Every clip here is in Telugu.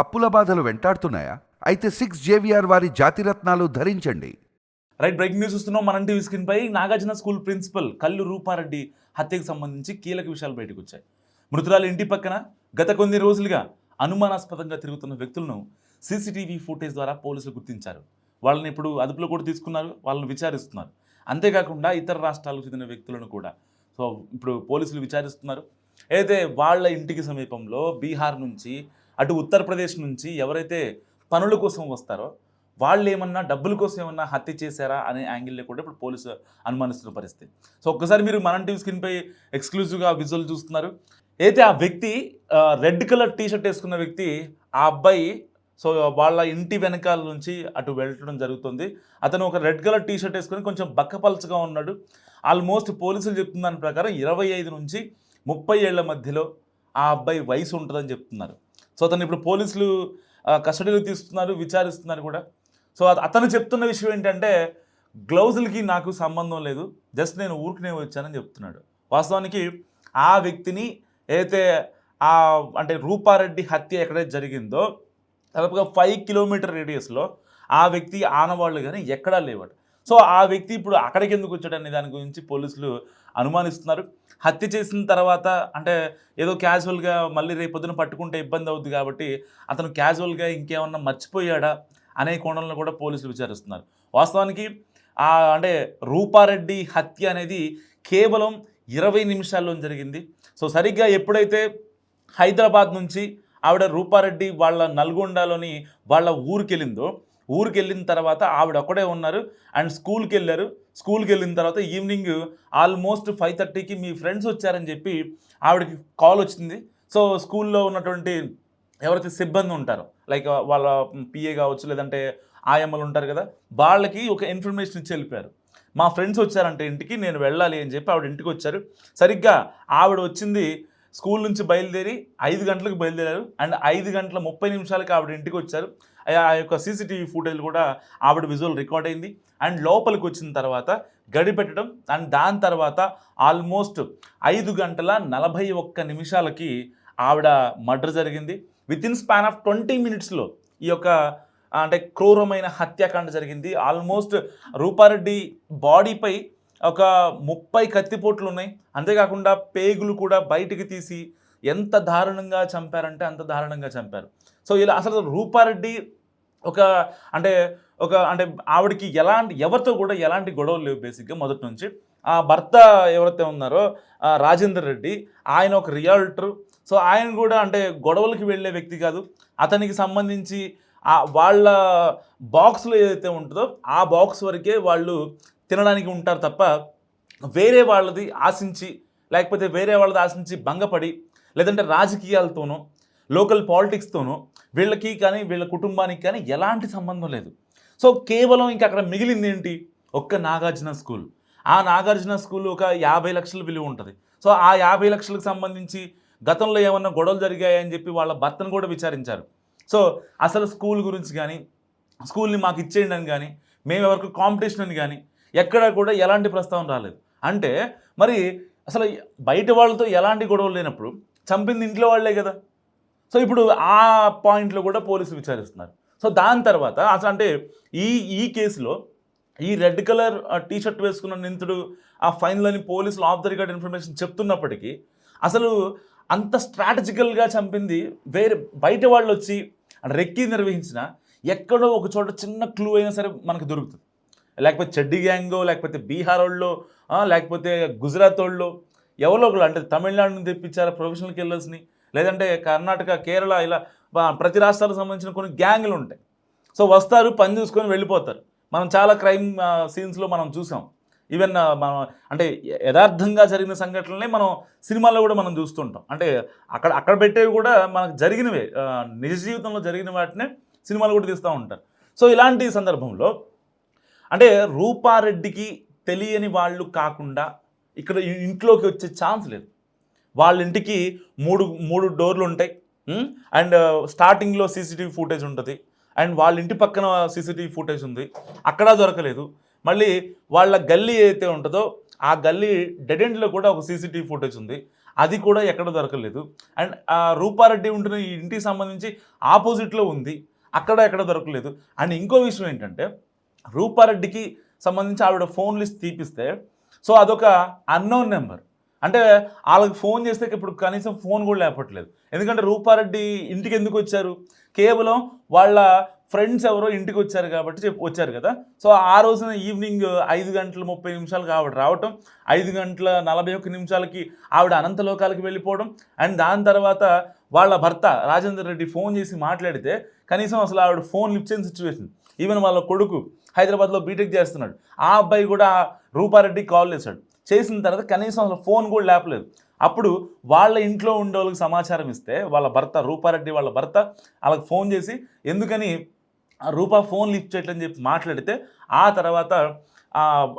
అప్పుల బాధలు వెంటాడుతున్నాయా? అయితే 6 JVR వారి జాతిరత్నాలు ధరించండి. రైట్, బ్రేకింగ్ న్యూస్ చూస్తున్నాం. మన టీవీ స్క్రీన్ పై నాగార్జున స్కూల్ ప్రిన్సిపల్ కల్లు రూపారెడ్డి హత్యకు సంబంధించి కీలక విషయాలు బయటకు వచ్చాయి. మృతురాలి ఇంటి పక్కన గత కొన్ని రోజులుగా అనుమానాస్పదంగా తిరుగుతున్న వ్యక్తులను సీసీటీవీ ఫుటేజ్ ద్వారా పోలీసులు గుర్తించారు. వాళ్ళని ఇప్పుడు అదుపులో కూడా తీసుకున్నారు, వాళ్ళని విచారిస్తున్నారు. అంతేకాకుండా ఇతర రాష్ట్రాలకు చెందిన వ్యక్తులను కూడా ఇప్పుడు పోలీసులు విచారిస్తున్నారు. అయితే వాళ్ళ ఇంటికి సమీపంలో బీహార్ నుంచి అటు ఉత్తరప్రదేశ్ నుంచి ఎవరైతే పనుల కోసం వస్తారో వాళ్ళు ఏమన్నా డబ్బుల కోసం ఏమన్నా హత్య చేశారా అనే యాంగిల్లో కూడా ఇప్పుడు పోలీసు అనుమానిస్తున్న పరిస్థితి. ఒక్కసారి మీరు మన టీవీ స్క్రీన్పై ఎక్స్క్లూజివ్గా విజువల్ చూస్తున్నారు. అయితే ఆ వ్యక్తి రెడ్ కలర్ టీషర్ట్ వేసుకున్న వ్యక్తి, ఆ అబ్బాయి వాళ్ళ ఇంటి వెనకాల నుంచి అటు వెళ్ళడం జరుగుతుంది. అతను ఒక రెడ్ కలర్ టీషర్ట్ వేసుకొని కొంచెం బక్కపలచగా ఉన్నాడు. ఆల్మోస్ట్ పోలీసులు చెప్తున్న దాని ప్రకారం 25 నుంచి 30 ఏళ్ల మధ్యలో ఆ అబ్బాయి వయసు ఉంటుందని చెప్తున్నారు. అతను ఇప్పుడు పోలీసులు కస్టడీలో తీసుకున్నారు, విచారిస్తున్నారు కూడా. అతను చెప్తున్న విషయం ఏంటంటే, గ్లౌజులకి నాకు సంబంధం లేదు, జస్ట్ నేను ఊరికనే వచ్చానని చెప్తున్నాడు. వాస్తవానికి ఆ వ్యక్తిని ఏదైతే అంటే రూపారెడ్డి హత్య ఎక్కడైతే జరిగిందో దాదాపుగా 5 కిలోమీటర్ రేడియస్లో ఆ వ్యక్తి ఆనవాళ్ళు కానీ ఎక్కడా లేవట. ఆ వ్యక్తి ఇప్పుడు అక్కడికి ఎందుకు వచ్చాడనే దాని గురించి పోలీసులు అనుమానిస్తున్నారు. హత్య చేసిన తర్వాత అంటే ఏదో క్యాజువల్గా మళ్ళీ రేపొద్దున పట్టుకుంటే ఇబ్బంది అవుద్ది కాబట్టి అతను క్యాజువల్గా ఇంకేమన్నా మర్చిపోయాడా అనే కోణంలో కూడా పోలీసులు విచారిస్తున్నారు. వాస్తవానికి అంటే రూపారెడ్డి హత్య అనేది కేవలం 20 నిమిషాల్లో జరిగింది. సరిగ్గా ఎప్పుడైతే హైదరాబాద్ నుంచి ఆవిడ రూపారెడ్డి వాళ్ళ నల్గొండలోని వాళ్ళ ఊరికి వెళ్ళిన తర్వాత ఆవిడ ఒక్కడే ఉన్నారు అండ్ స్కూల్కి వెళ్ళారు. స్కూల్కి వెళ్ళిన తర్వాత ఈవినింగ్ ఆల్మోస్ట్ 5:30కి మీ ఫ్రెండ్స్ వచ్చారని చెప్పి ఆవిడకి కాల్ వచ్చింది. స్కూల్లో ఉన్నటువంటి ఎవరైతే సిబ్బంది ఉంటారో, లైక్ వాళ్ళ పిఏ కావచ్చు, లేదంటే ఆయమ్మలు ఉంటారు కదా, వాళ్ళకి ఒక ఇన్ఫర్మేషన్ ఇచ్చి వెళ్ళిపోయారు. మా ఫ్రెండ్స్ వచ్చారంటే ఇంటికి, నేను వెళ్ళాలి అని చెప్పి ఆవిడ ఇంటికి వచ్చారు. సరిగ్గా ఆవిడ వచ్చింది స్కూల్ నుంచి బయలుదేరి 5 గంటలకు బయలుదేరారు అండ్ 5:30 ఆవిడ ఇంటికి వచ్చారు. ఆ యొక్క సీసీటీవీ ఫుటేజ్ కూడా ఆవిడ విజువల్ రికార్డ్ అయింది. అండ్ లోపలికి వచ్చిన తర్వాత గడి పెట్టడం అండ్ దాని తర్వాత ఆల్మోస్ట్ 5:41 ఆవిడ మర్డర్ జరిగింది. వితిన్ స్పాన్ ఆఫ్ 20 మినిట్స్లో ఈ యొక్క అంటే క్రూరమైన హత్యాకాండ జరిగింది. ఆల్మోస్ట్ రూపారెడ్డి బాడీపై ఒక 30 కత్తిపోట్లు ఉన్నాయి. అంతేకాకుండా పేగులు కూడా బయటికి తీసి ఎంత దారుణంగా చంపారంటే అంత దారుణంగా చంపారు. ఇలా అసలు రూపారెడ్డి అంటే ఆవిడకి ఎవరితో కూడా ఎలాంటి గొడవలు లేవు. బేసిక్గా మొదటి నుంచి ఆ భర్త ఎవరైతే ఉన్నారో రాజేందర్ రెడ్డి, ఆయన ఒక రియాల్టర్. ఆయన కూడా అంటే గొడవలకి వెళ్ళే వ్యక్తి కాదు. అతనికి సంబంధించి వాళ్ళ బాక్స్లో ఏదైతే ఉంటుందో ఆ బాక్స్ వరకే వాళ్ళు తినడానికి ఉంటారు తప్ప వేరే వాళ్ళది ఆశించి, లేకపోతే వేరే వాళ్ళది ఆశించి భంగపడి, లేదంటే రాజకీయాలతోనో లోకల్ పాలిటిక్స్తోనో వీళ్ళకి కానీ వీళ్ళ కుటుంబానికి కానీ ఎలాంటి సంబంధం లేదు. కేవలం ఇంకా అక్కడ మిగిలింది ఏంటి? ఒక్క నాగార్జున స్కూల్. ఆ నాగార్జున స్కూల్ ఒక 50 లక్షల విలువ ఉంటుంది. ఆ 50 లక్షలకు సంబంధించి గతంలో ఏమన్నా గొడవలు జరిగాయని చెప్పి వాళ్ళ భర్తను కూడా విచారించారు. అసలు స్కూల్ గురించి కానీ, స్కూల్ని మాకు ఇచ్చేయండి అని కానీ, మేము ఎవరికి కాంపిటీషన్ అని కానీ ఎక్కడ కూడా ఎలాంటి ప్రస్తావన రాలేదు. అంటే మరి అసలు బయట వాళ్ళతో ఎలాంటి గొడవలు లేనప్పుడు చంపింది ఇంట్లో వాళ్ళే కదా. ఇప్పుడు ఆ పాయింట్లో కూడా పోలీసులు విచారిస్తున్నారు. దాని తర్వాత అసలు అంటే ఈ కేసులో ఈ రెడ్ కలర్ టీషర్ట్ వేసుకున్న నిందితుడు ఆ ఫైన్లోని పోలీసులు ఆఫ్ ద రికార్డ్ ఇన్ఫర్మేషన్ చెప్తున్నప్పటికీ అసలు అంత స్ట్రాటజికల్గా చంపింది వేరే బయట వాళ్ళు వచ్చి రెక్కి నిర్వహించిన ఎక్కడో ఒక చోట చిన్న క్లూ అయినా సరే మనకు దొరుకుతుంది. లేకపోతే చెడ్డి గ్యాంగో, లేకపోతే బీహార్ వాళ్ళు, లేకపోతే గుజరాత్ వాళ్ళు, ఎవరో ఒకళ్ళు అంటే తమిళనాడు నుంచి తెప్పించారా ప్రొఫెషనల్ కిల్లర్స్ని, లేదంటే కర్ణాటక, కేరళ, ఇలా ప్రతి రాష్ట్రాలకు సంబంధించిన కొన్ని గ్యాంగులు ఉంటాయి. వస్తారు, పని చూసుకొని వెళ్ళిపోతారు. మనం చాలా క్రైమ్ సీన్స్లో మనం చూసాం. ఈవెన్ మనం అంటే యథార్థంగా జరిగిన సంఘటనలే మనం సినిమాల్లో కూడా మనం చూస్తుంటాం. అంటే అక్కడ పెట్టేవి కూడా మనకు జరిగినవే, నిజ జీవితంలో జరిగిన వాటినే సినిమాలు కూడా తీస్తూ ఉంటారు. ఇలాంటి సందర్భంలో అంటే రూపారెడ్డికి తెలియని వాళ్ళు కాకుండా ఇక్కడ ఇంట్లోకి వచ్చే ఛాన్స్ లేదు. వాళ్ళ ఇంటికి మూడు డోర్లు ఉంటాయి అండ్ స్టార్టింగ్లో సీసీటీవీ ఫుటేజ్ ఉంటుంది అండ్ వాళ్ళ ఇంటి పక్కన సీసీటీవీ ఫుటేజ్ ఉంది, అక్కడ దొరకలేదు. మళ్ళీ వాళ్ళ గల్లీ ఏదైతే ఉంటుందో ఆ గల్లీ డెడ్ ఎండ్లో కూడా ఒక సీసీటీవీ ఫుటేజ్ ఉంది. అది కూడా ఎక్కడ దొరకలేదు. అండ్ రూపారెడ్డి ఉంటున్న ఈ ఇంటికి సంబంధించి ఆపోజిట్లో ఉంది, అక్కడ ఎక్కడ దొరకలేదు. అండ్ ఇంకో విషయం ఏంటంటే రూపారెడ్డికి సంబంధించి ఆవిడ ఫోన్ లిస్ట్ తీపిస్తే సో అదొక అన్నోన్ నెంబర్. అంటే వాళ్ళకి ఫోన్ చేస్తే ఇప్పుడు కనీసం ఫోన్ కూడా లేపట్లేదు. ఎందుకంటే రూపారెడ్డి ఇంటికి ఎందుకు వచ్చారు, కేవలం వాళ్ళ ఫ్రెండ్స్ ఎవరో ఇంటికి వచ్చారు కాబట్టి వచ్చారు కదా. సో ఆ రోజున ఈవినింగ్ 5:30 ఆవిడ రావటం, 5:41 ఆవిడ అనంతలోకాలకి వెళ్ళిపోవడం. అండ్ దాని తర్వాత వాళ్ళ భర్త రాజేందర్ రెడ్డి ఫోన్ చేసి మాట్లాడితే కనీసం అసలు ఆవిడ ఫోన్ లిఫ్ట్ చేయని సిచ్యువేషన్. ఈవెన్ వాళ్ళ కొడుకు హైదరాబాద్లో బీటెక్ చేస్తున్నాడు, ఆ అబ్బాయి కూడా రూపారెడ్డికి కాల్ చేశాడు. చేసిన తర్వాత కనీసం అసలు ఫోన్ కూడా లేపలేదు. అప్పుడు వాళ్ళ ఇంట్లో ఉండే వాళ్ళకి సమాచారం ఇస్తే వాళ్ళ భర్త రూపారెడ్డి వాళ్ళ భర్త వాళ్ళకి ఫోన్ చేసి ఎందుకని రూపా ఫోన్ లిఫ్ట్ చేయట్లని చెప్పి మాట్లాడితే ఆ తర్వాత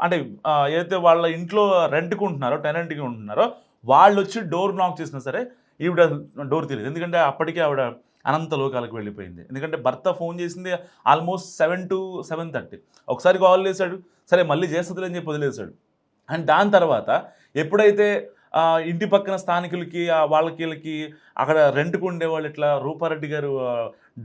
అంటే ఏదైతే వాళ్ళ ఇంట్లో రెంట్కి ఉంటున్నారో టెనెంట్కి ఉంటున్నారో వాళ్ళు వచ్చి డోర్ నాక్ చేసినా సరే ఈవిడ డోర్ తెలియదు. ఎందుకంటే అప్పటికే ఆవిడ అనంత లోకాలకు వెళ్ళిపోయింది. ఎందుకంటే భర్త ఫోన్ చేసింది ఆల్మోస్ట్ 7 to 7:30. ఒకసారి కాల్ చేశాడు, సరే మళ్ళీ చేస్తుంది అని చెప్పి వదిలేశాడు. అండ్ దాని తర్వాత ఎప్పుడైతే ఇంటి పక్కన స్థానికులకి వాళ్ళకి వీళ్ళకి అక్కడ రెంట్కు ఉండేవాళ్ళు ఇట్లా రూపారెడ్డి గారు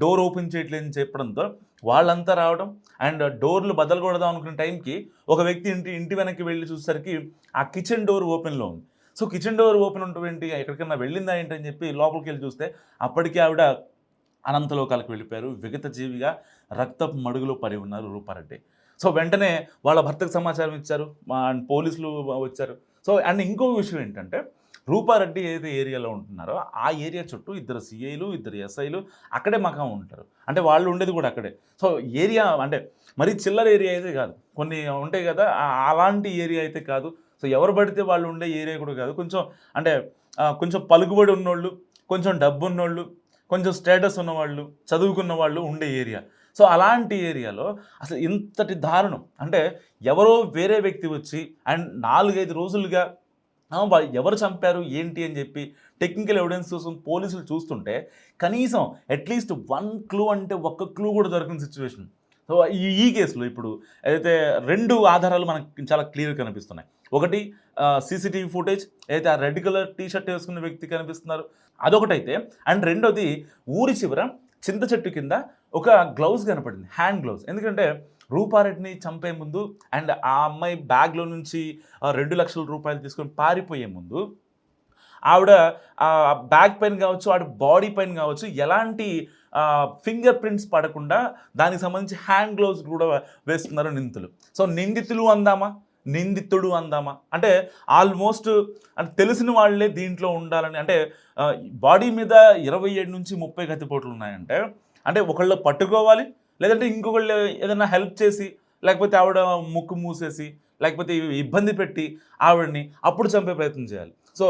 డోర్ ఓపెన్ చేయట్లేదని చెప్పడంతో వాళ్ళంతా రావడం అండ్ డోర్లు బద్దలు కొడదాం అనుకునే టైంకి ఒక వ్యక్తి ఇంటి వెనక్కి వెళ్ళి చూసేసరికి ఆ కిచెన్ డోర్ ఓపెన్లో ఉంది. సో కిచెన్ డోర్ ఓపెన్ ఉంటుంది, ఎక్కడికన్నా వెళ్ళిందా ఏంటని చెప్పి లోపలికి వెళ్ళి చూస్తే అప్పటికే ఆవిడ అనంతలోకాలకు వెళ్ళిపోయారు. విగత జీవిగా రక్తపు మడుగులో పడి ఉన్నారు రూపారెడ్డి. సో వెంటనే వాళ్ళ భర్తకు సమాచారం ఇచ్చారు, పోలీసులు వచ్చారు. సో అండ్ ఇంకో విషయం ఏంటంటే రూపారెడ్డి ఏదైతే ఏరియాలో ఉంటున్నారో ఆ ఏరియా చుట్టూ 2 సిఐలు 2 ఎస్ఐలు అక్కడే మకాం ఉంటారు. అంటే వాళ్ళు ఉండేది కూడా అక్కడే. సో ఏరియా అంటే మరీ చిల్లర ఏరియా అయితే కాదు, కొన్ని ఉంటాయి కదా అలాంటి ఏరియా అయితే కాదు. సో ఎవరు పడితే వాళ్ళు ఉండే ఏరియా కూడా కాదు. కొంచెం అంటే కొంచెం పలుకుబడి ఉన్నోళ్ళు, కొంచెం డబ్బు ఉన్నోళ్ళు, కొంచెం స్టేటస్ ఉన్నవాళ్ళు, చదువుకున్న వాళ్ళు ఉండే ఏరియా. సో అలాంటి ఏరియాలో అసలు ఇంతటి దారుణం అంటే ఎవరో వేరే వ్యక్తి వచ్చి అండ్ 4-5 రోజులుగా ఎవరు చంపారు ఏంటి అని చెప్పి టెక్నికల్ ఎవిడెన్స్ కోసం పోలీసులు చూస్తుంటే కనీసం అట్లీస్ట్ 1 క్లూ అంటే ఒక్క క్లూ కూడా దొరికిన సిచ్యువేషన్. సో ఈ కేసులో ఇప్పుడు ఏదైతే 2 ఆధారాలు మనకు చాలా క్లియర్గా కనిపిస్తున్నాయి. ఒకటి సీసీటీవీ ఫుటేజ్, అయితే ఆ రెడ్ కలర్ టీషర్ట్ వేసుకున్న వ్యక్తి కనిపిస్తున్నారు, అదొకటైతే. అండ్ రెండోది ఊరి చివర చింత చెట్టు కింద ఒక గ్లౌజ్ కనపడింది, హ్యాండ్ గ్లౌజ్. ఎందుకంటే రూపారెడ్డిని చంపే ముందు అండ్ ఆ అమ్మాయి బ్యాగ్లో నుంచి 2 లక్షల రూపాయలు తీసుకొని పారిపోయే ముందు ఆవిడ బ్యాగ్ పైన కావచ్చు, ఆవిడ బాడీ పైన కావచ్చు ఎలాంటి ఫింగర్ ప్రింట్స్ పడకుండా దానికి సంబంధించి హ్యాండ్ గ్లౌజ్ కూడా వేస్తున్నారు నిందితులు. సో నిందితులు అందామా, నిందితుడు అందామా అంటే ఆల్మోస్ట్ అంటే తెలిసిన వాళ్ళే దీంట్లో ఉండాలని. అంటే బాడీ మీద 27 నుంచి 30 కత్తిపోట్లు ఉన్నాయంటే అంటే ఒకళ్ళు పట్టుకోవాలి, లేదంటే ఇంకొకళ్ళు ఏదైనా హెల్ప్ చేసి, లేకపోతే ఆవిడ ముక్కు మూసేసి, లేకపోతే ఇబ్బంది పెట్టి ఆవిడని అప్పుడు చంపే ప్రయత్నం చేయాలి. సో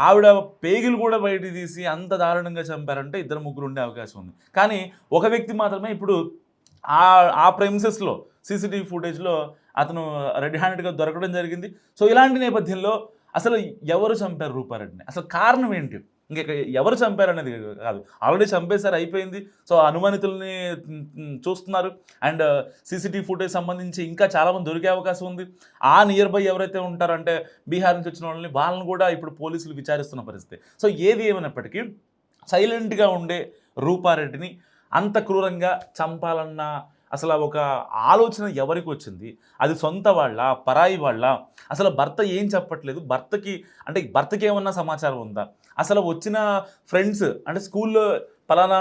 ఆవిడ పేగులు కూడా బయట తీసి అంత దారుణంగా చంపారంటే 2-3 ఉండే అవకాశం ఉంది. కానీ ఒక వ్యక్తి మాత్రమే ఇప్పుడు ఆ ప్రెమిసెస్లో సీసీటీవీ ఫుటేజ్లో అతను రెడ్ హ్యాండెడ్గా దొరకడం జరిగింది. సో ఇలాంటి నేపథ్యంలో అసలు ఎవరు చంపారు రూపారెడ్డిని, అసలు కారణం ఏంటి, ఇంక ఎవరు చంపారు అనేది కాదు, ఆల్రెడీ చంపేశారు, అయిపోయింది. సో అనుమానితుల్ని చూస్తున్నారు అండ్ సీసీటీవీ ఫుటేజ్ సంబంధించి ఇంకా చాలామంది దొరికే అవకాశం ఉంది. ఆ నియర్ బై ఎవరైతే ఉంటారంటే బీహార్ నుంచి వచ్చిన వాళ్ళని కూడా ఇప్పుడు పోలీసులు విచారిస్తున్న పరిస్థితి. సో ఏది ఏమైనప్పటికీ సైలెంట్గా ఉండే రూపారెడ్డిని అంత క్రూరంగా చంపాలన్న అసలు ఒక ఆలోచన ఎవరికి వచ్చింది, అది సొంత వాళ్ళ పరాయి వాళ్ళ, అసలు భర్త ఏం చెప్పట్లేదు, భర్తకి ఏమన్నా సమాచారం ఉందా, అసలు వచ్చిన ఫ్రెండ్స్ అంటే స్కూల్లో పలానా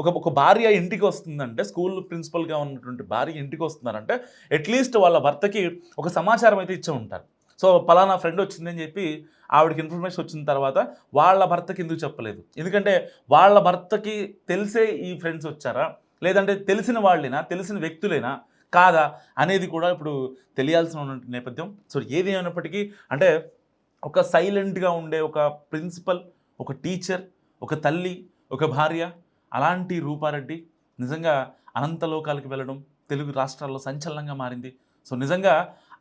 ఒక భార్య ఇంటికి వస్తుందంటే, స్కూల్ ప్రిన్సిపల్గా ఉన్నటువంటి భార్య ఇంటికి వస్తున్నారంటే అట్లీస్ట్ వాళ్ళ భర్తకి ఒక సమాచారం అయితే ఇచ్చే ఉంటారు. సో పలానా ఫ్రెండ్ వచ్చిందని చెప్పి ఆవిడకి ఇన్ఫర్మేషన్ వచ్చిన తర్వాత వాళ్ళ భర్తకి ఎందుకు చెప్పలేదు, ఎందుకంటే వాళ్ళ భర్తకి తెలిసే ఈ ఫ్రెండ్స్ వచ్చారా, లేదంటే తెలిసిన వాళ్ళైనా, తెలిసిన వ్యక్తులైనా కాదా అనేది కూడా ఇప్పుడు తెలియాల్సిన నేపథ్యం. సో ఏది అయినప్పటికీ అంటే ఒక సైలెంట్గా ఉండే ఒక ప్రిన్సిపల్, ఒక టీచర్, ఒక తల్లి, ఒక భార్య, అలాంటి రూపారెడ్డి నిజంగా అనంతలోకాలకి వెళ్ళడం తెలుగు రాష్ట్రాల్లో సంచలనంగా మారింది. సో నిజంగా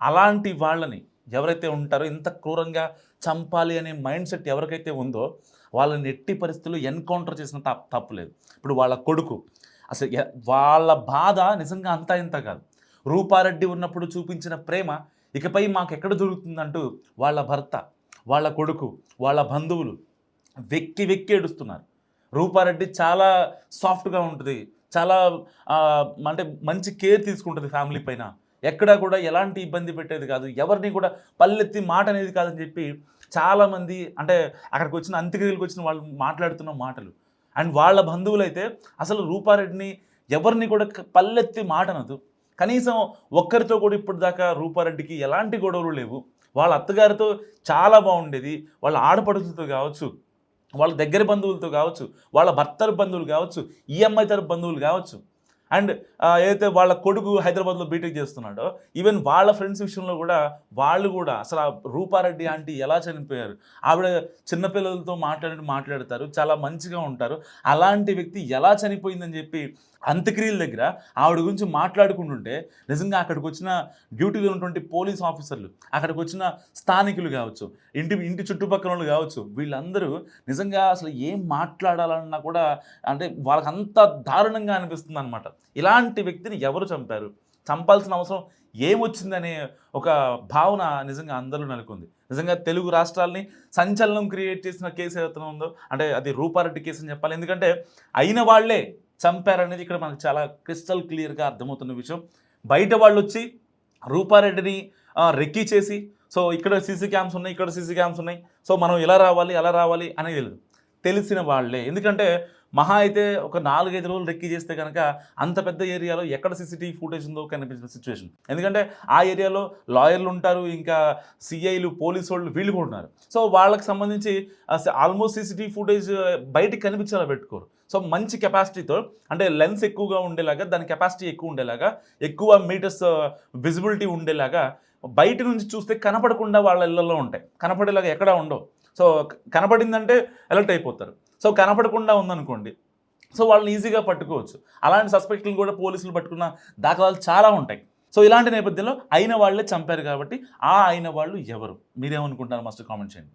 అలాంటి వాళ్ళని ఎవరైతే ఉంటారో, ఇంత క్రూరంగా చంపాలి అనే మైండ్ సెట్ ఎవరికైతే ఉందో వాళ్ళని ఎట్టి పరిస్థితుల్లో ఎన్కౌంటర్ చేసిన తప్పులేదు. ఇప్పుడు వాళ్ళ కొడుకు అసలు వాళ్ళ బాధ నిజంగా అంతా ఇంత కాదు. రూపారెడ్డి ఉన్నప్పుడు చూపించిన ప్రేమ ఇకపై మాకు ఎక్కడ దొరుకుతుందంటూ వాళ్ళ భర్త వాళ్ళ కొడుకు, వాళ్ళ బంధువులు వెక్కి వెక్కి ఏడుస్తున్నారు. రూపారెడ్డి చాలా సాఫ్ట్గా ఉంటుంది, చాలా అంటే మంచి కేర్ తీసుకుంటుంది ఫ్యామిలీ పైన, ఎక్కడా కూడా ఎలాంటి ఇబ్బంది పెట్టేది కాదు, ఎవరిని కూడా పల్లెత్తి మాట అనేది కాదని చెప్పి చాలామంది అంటే అక్కడికి వచ్చిన అంత్యక్రియలకు వచ్చిన వాళ్ళు మాట్లాడుతున్న మాటలు. అండ్ వాళ్ళ బంధువులు అయితే అసలు రూపారెడ్డిని ఎవరిని కూడా పల్లెత్తి మాట అనదు. కనీసం ఒక్కరితో కూడా ఇప్పుడు దాకా రూపారెడ్డికి ఎలాంటి గొడవలు లేవు. వాళ్ళ అత్తగారితో చాలా బాగుండేది, వాళ్ళ ఆడపడుచులతో కావచ్చు, వాళ్ళ దగ్గర బంధువులతో కావచ్చు, వాళ్ళ భర్త బంధువులు కావచ్చు, ఈ అమ్మాయి తరపు బంధువులు కావచ్చు. అండ్ ఏదైతే వాళ్ళ కొడుకు హైదరాబాద్లో బీటెక్ చేస్తున్నాడో ఈవెన్ వాళ్ళ ఫ్రెండ్స్ విషయంలో కూడా వాళ్ళు కూడా అసలు ఆ రూపారెడ్డి ఆంటీ ఎలా చనిపోయారు, ఆవిడ చిన్నపిల్లలతో మాట్లాడతారు, చాలా మంచిగా ఉంటారు, అలాంటి వ్యక్తి ఎలా చనిపోయిందని చెప్పి అంత్యక్రియల దగ్గర ఆవిడ గురించి మాట్లాడుకుంటుంటే నిజంగా అక్కడికి వచ్చిన డ్యూటీలో ఉన్నటువంటి పోలీస్ ఆఫీసర్లు, అక్కడికి వచ్చిన స్థానికులు కావచ్చు, ఇంటి చుట్టుపక్కల వాళ్ళు కావచ్చు, వీళ్ళందరూ నిజంగా అసలు ఏం మాట్లాడాలన్నా కూడా అంటే వాళ్ళకి అంత దారుణంగా అనిపిస్తుంది అనమాట. ఇలాంటి వ్యక్తిని ఎవరు చంపారు, చంపాల్సిన అవసరం ఏమొచ్చిందనే ఒక భావన నిజంగా అందరూ నెలకొంది. నిజంగా తెలుగు రాష్ట్రాలని సంచలనం క్రియేట్ చేసిన కేసు ఏదైతే ఉందో అంటే అది రూపారెడ్డి కేసు అని చెప్పాలి. ఎందుకంటే అయిన వాళ్ళే చంపారనేది ఇక్కడ మనకు చాలా క్రిస్టల్ క్లియర్గా అర్థమవుతున్న విషయం. బయట వాళ్ళు వచ్చి రూపారెడ్డిని రెక్కీ చేసి సో ఇక్కడ సీసీ క్యామ్స్ ఉన్నాయి, ఇక్కడ సీసీ క్యామ్స్ ఉన్నాయి, సో మనం ఎలా రావాలి అలా రావాలి అనేది తెలియదు. తెలిసిన వాళ్ళే, ఎందుకంటే మహా అయితే ఒక 4-5 రోజులు రెక్కీ చేస్తే కనుక అంత పెద్ద ఏరియాలో ఎక్కడ సీసీటీవీ ఫుటేజ్ ఉందో కనిపించిన సిచ్యువేషన్. ఎందుకంటే ఆ ఏరియాలో లాయర్లు ఉంటారు, ఇంకా సిఐలు, పోలీసు వాళ్ళు వీళ్ళు కూడా ఉన్నారు. సో వాళ్ళకి సంబంధించి ఆల్మోస్ట్ సీసీటీవీ ఫుటేజ్ బయటికి కనిపించేలా పెట్టుకోరు. సో మంచి కెపాసిటీతో అంటే లెన్స్ ఎక్కువగా ఉండేలాగా, దాని కెపాసిటీ ఎక్కువ ఉండేలాగా, ఎక్కువ మీటర్స్ విజిబిలిటీ ఉండేలాగా బయట నుంచి చూస్తే కనపడకుండా వాళ్ళ ఇళ్లలో ఉంటాయి, కనపడేలాగా ఎక్కడా ఉండవు. సో కనపడిందంటే అలర్ట్ అయిపోతారు. సో కనపడకుండా ఉందనుకోండి, సో వాళ్ళని ఈజీగా పట్టుకోవచ్చు. అలాంటి సస్పెక్ట్లను కూడా పోలీసులు పట్టుకున్న దాఖలాలు చాలా ఉంటాయి. సో ఇలాంటి నేపథ్యంలో అయిన వాళ్ళే చంపారు కాబట్టి ఆ అయిన వాళ్ళు ఎవరు, మీరేమనుకుంటారు? మస్ట్ కామెంట్ చేయండి.